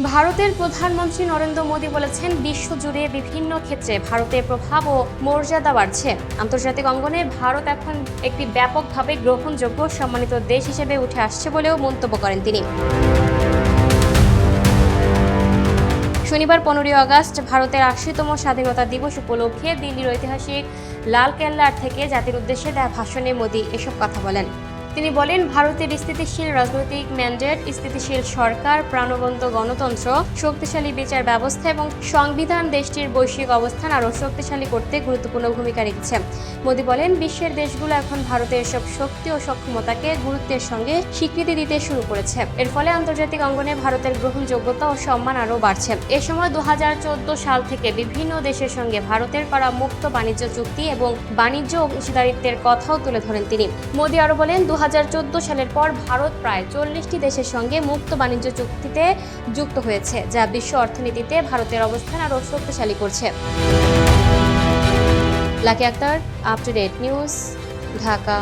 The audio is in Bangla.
ভারতের প্রধানমন্ত্রী নরেন্দ্র মোদী বলেছেন, বিশ্বজুড়ে বিভিন্ন ক্ষেত্রে ভারতের প্রভাব ও মর্যাদা বাড়ছে। আন্তর্জাতিক অঙ্গনে ভারত এখন একটি ব্যাপকভাবে গ্রহণযোগ্য সম্মানিত দেশ হিসেবে উঠে আসছে বলেও মন্তব্য করেন তিনি। শনিবার 15 আগস্ট ভারতের ৮০তম স্বাধীনতা দিবস উপলক্ষে দিল্লির ঐতিহাসিক লালকেল্লার থেকে জাতির উদ্দেশ্যে দেওয়া ভাষণে মোদী এসব কথা বলেন। তিনি বলেন, ভারতের স্থিতিশীল রাজনৈতিক ম্যান্ডেট, স্থিতিশীল সরকার, প্রাণবন্ত গণতন্ত্র, শক্তিশালী বিচার ব্যবস্থা এবং সংবিধান দেশটির বৈশ্বিক অবস্থান আরও শক্তিশালী করতে গুরুত্বপূর্ণ ভূমিকা রেখেছে। মোদী বলেন, বিশ্বের দেশগুলো এখন ভারতের এসব শক্তি ও সক্ষমতাকে গুরুত্বের সঙ্গে স্বীকৃতি দিতে শুরু করেছে। এর ফলে আন্তর্জাতিক অঙ্গনে ভারতের গ্রহণযোগ্যতা ও সম্মান আরও বাড়ছে। এ সময় 2014 সাল থেকে বিভিন্ন দেশের সঙ্গে ভারতের করা মুক্ত বাণিজ্য চুক্তি এবং বাণিজ্য অংশীদারিত্বের কথাও তুলে ধরেন তিনি। মোদী আরও বলেন, 2014 সালের পর ভারত প্রায় 40টি দেশের সঙ্গে মুক্ত বাণিজ্য চুক্তিতে যুক্ত হয়েছে, যা বিশ্ব অর্থনীতিতে ভারতের অবস্থান আরও শক্তিশালী করছে। Lucky Akter, up to date news, Dhaka.